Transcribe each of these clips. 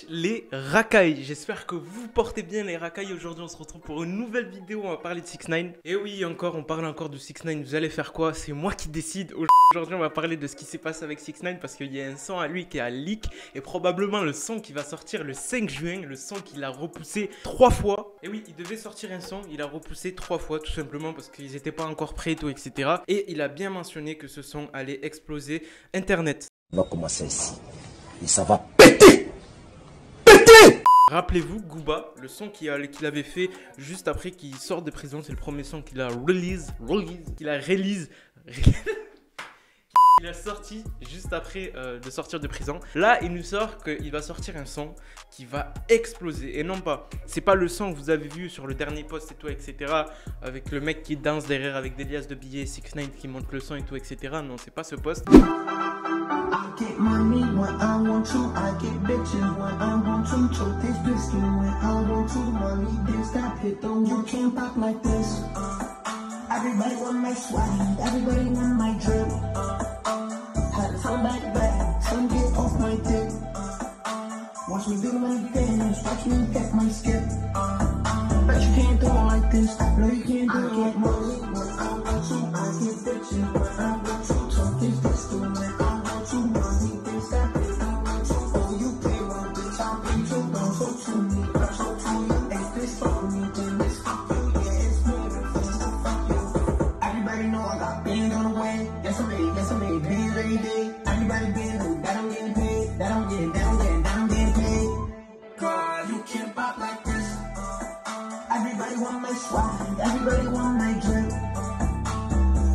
Wesh les racailles, j'espère que vous portez bien les racailles. Aujourd'hui on se retrouve pour une nouvelle vidéo, on va parler de 6ix9ine. Et oui encore, on parle encore de 6ix9ine, vous allez faire quoi? C'est moi qui décide. Aujourd'hui on va parler de ce qui s'est passé avec 6ix9ine parce qu'il y a un son à lui qui a leak. Et probablement le son qui va sortir le 5 juin, le son qu'il a repoussé 3 fois. Et oui, il devait sortir un son, il a repoussé 3 fois tout simplement parce qu'ils n'étaient pas encore prêts et tout, etc. Et il a bien mentionné que ce son allait exploser Internet. On va commencer ici. Et ça va péter. Rappelez-vous, Gooba, le son qu'il avait fait juste après qu'il sorte de prison, c'est le premier son qu'il a release, il a sorti juste après de sortir de prison. Là, il nous sort qu'il va sortir un son qui va exploser. Et non pas, c'est pas le son que vous avez vu sur le dernier post et tout, etc. Avec le mec qui danse derrière avec des liasses de billets, 6ix9ine qui monte le son et tout, etc. Non, c'est pas ce post. I get money when I want to, I get bitches when I want to, choke this biscuit when I want to, money then stop it, though you can't pop like this. Everybody want my swag, everybody want my drip. Had to turn back, some get off my dick. Watch me do my things, watch me get my skip. But you can't do it like this, no you can't do it. I get money when I want to, I get bitches when I want to, choke this biscuit when I want to, money then stop it, I want to. Oh, you pay one bitch, I pay two, don't so to me, don't so to you. If this for me, then this fuck you, yeah, it's me, so fuck you. Everybody know I got bands on the way, yes I made bands every day. Everybody been know that I'm getting paid, that I'm getting paid. God, you can't pop like this. Everybody want my swag, everybody want my drip.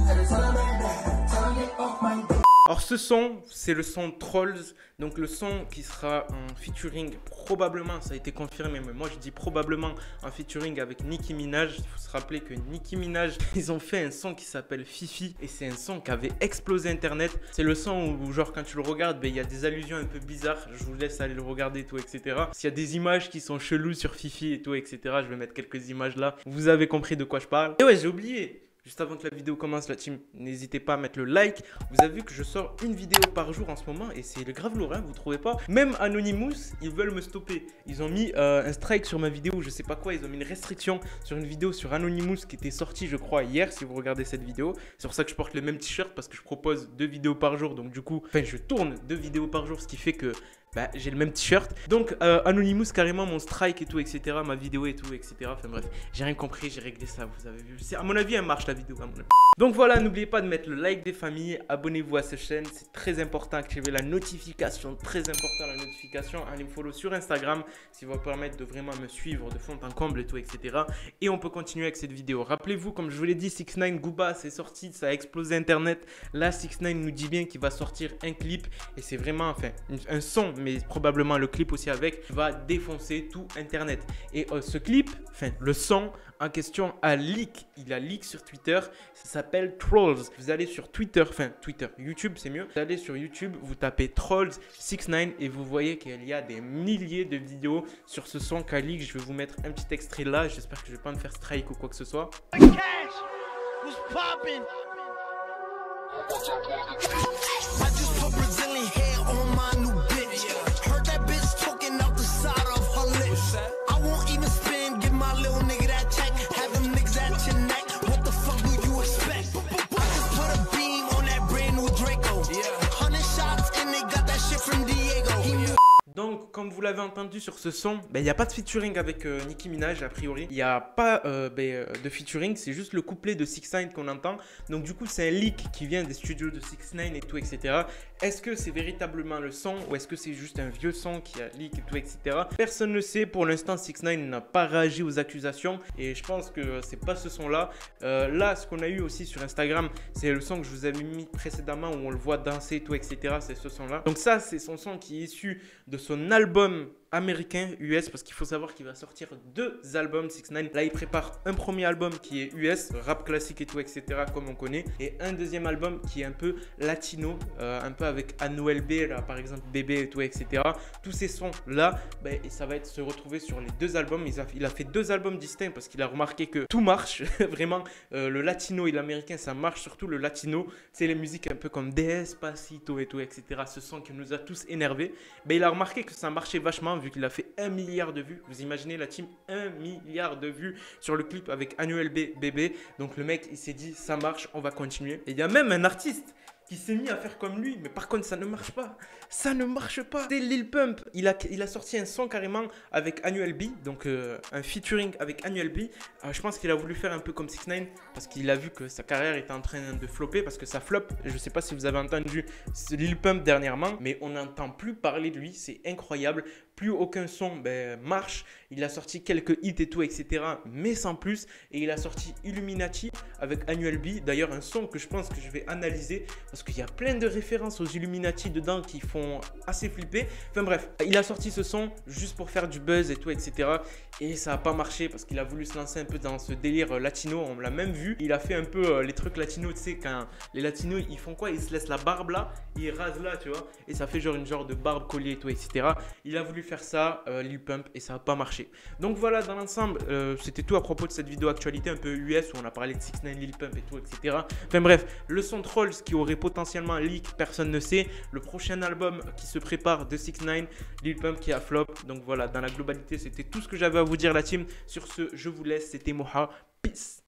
And tell them that, tell them get off my dick. Alors ce son, c'est le son Trolls, donc le son qui sera en featuring, probablement, ça a été confirmé, mais moi je dis probablement en featuring avec Nicki Minaj. Il faut se rappeler que Nicki Minaj, ils ont fait un son qui s'appelle Fifi, et c'est un son qui avait explosé Internet. C'est le son où genre quand tu le regardes, il y a des allusions un peu bizarres, je vous laisse aller le regarder et tout, etc. S'il y a des images qui sont cheloues sur Fifi et tout, etc., je vais mettre quelques images là, vous avez compris de quoi je parle. Et ouais, j'ai oublié. Juste avant que la vidéo commence, la team, n'hésitez pas à mettre le like. Vous avez vu que je sors une vidéo par jour en ce moment et c'est grave lourd, hein, vous trouvez pas? Même Anonymous, ils veulent me stopper. Ils ont mis un strike sur ma vidéo, je sais pas quoi. Ils ont mis une restriction sur une vidéo sur Anonymous qui était sortie, je crois, hier, si vous regardez cette vidéo. C'est pour ça que je porte le même t-shirt parce que je propose 2 vidéos par jour. Donc du coup, je tourne 2 vidéos par jour, ce qui fait que j'ai le même t-shirt. Donc Anonymous carrément mon strike et tout, etc. Ma vidéo et tout, etc. Enfin bref, j'ai rien compris, j'ai réglé ça, vous avez vu. À mon avis, elle marche la vidéo, à mon avis. Donc voilà, n'oubliez pas de mettre le like des familles, abonnez-vous à cette chaîne, c'est très important, activez la notification, très important la notification, allez me follow sur Instagram, ce qui va permettre de vraiment me suivre de fond en comble et tout, etc. Et on peut continuer avec cette vidéo. Rappelez-vous, comme je vous l'ai dit, 6ix9ine Gooba, c'est sorti, ça a explosé Internet. Là, 6ix9ine nous dit bien qu'il va sortir un clip et c'est vraiment, enfin, un son, mais probablement le clip aussi avec, va défoncer tout Internet. Et ce clip, enfin, le son en question a leak. Il a leak sur Twitter. Ça s'appelle Trolls. Vous allez sur Twitter, YouTube, c'est mieux. Vous allez sur YouTube, vous tapez Trolls 6ix9ine et vous voyez qu'il y a des milliers de vidéos sur ce son qu'a leak. Je vais vous mettre un petit extrait là. J'espère que je vais pas me faire strike ou quoi que ce soit. Donc, comme vous l'avez entendu sur ce son, il n'y a pas de featuring avec Nicki Minaj a priori. Il n'y a pas de featuring, c'est juste le couplet de 6ix9ine qu'on entend. Donc du coup, c'est un leak qui vient des studios de 6ix9ine et tout, etc. Est-ce que c'est véritablement le son ou est-ce que c'est juste un vieux son qui a leak et tout, etc. Personne ne sait. Pour l'instant, 6ix9ine n'a pas réagi aux accusations et je pense que c'est pas ce son-là. Là, ce qu'on a eu aussi sur Instagram, c'est le son que je vous avais mis précédemment où on le voit danser et tout, etc. C'est ce son-là. Donc ça, c'est son son qui est issu de son album américain US parce qu'il faut savoir qu'il va sortir 2 albums 6ix9ine. Là il prépare un premier album qui est US, rap classique et tout, etc. comme on connaît, et un deuxième album qui est un peu latino, un peu avec Anuel B là, par exemple Bébé et tout, etc. Tous ces sons là, et ça va être se retrouver sur les 2 albums. Il a fait 2 albums distincts parce qu'il a remarqué que tout marche vraiment, le latino et l'américain ça marche, surtout le latino, c'est les musiques un peu comme Despacito et tout, etc. Ce son qui nous a tous énervés, il a remarqué que ça marchait vachement forcément, vu qu'il a fait 1 milliard de vues, vous imaginez la team, 1 milliard de vues sur le clip avec Annuel Bébé. Donc le mec, il s'est dit, ça marche, on va continuer. Et il y a même un artiste qui s'est mis à faire comme lui, mais par contre ça ne marche pas, ça ne marche pas. C'est Lil Pump, il a sorti un son carrément avec Annuel B, donc un featuring avec Annuel B. Je pense qu'il a voulu faire un peu comme 6ix9ine, parce qu'il a vu que sa carrière était en train de flopper, parce que ça flop. Je ne sais pas si vous avez entendu Lil Pump dernièrement, mais on n'entend plus parler de lui, c'est incroyable. Plus aucun son marche, il a sorti quelques hits et tout, etc. Mais sans plus, et il a sorti Illuminati avec Annuel B. D'ailleurs, un son que je pense que je vais analyser, parce qu'il y a plein de références aux Illuminati dedans qui font assez flipper. Enfin bref, il a sorti ce son juste pour faire du buzz et tout, etc. Et ça n'a pas marché parce qu'il a voulu se lancer un peu dans ce délire latino. On l'a même vu. Il a fait un peu les trucs latinos, tu sais, quand les latinos, ils font quoi? Ils se laissent la barbe là, ils rasent là, tu vois. Et ça fait genre une genre de barbe collier et tout, etc. Il a voulu faire ça, Lil Pump, et ça n'a pas marché. Donc voilà, dans l'ensemble, c'était tout à propos de cette vidéo actualité un peu US où on a parlé de 6ix9ine, Lil Pump et tout, etc. Enfin bref, le son Trolls qui aurait potentiellement leak, personne ne sait. Le prochain album qui se prépare de 6ix9ine, Lil Pump qui a flop. Donc voilà, dans la globalité, c'était tout ce que j'avais à vous dire la team. Sur ce, je vous laisse, c'était Moha. Peace.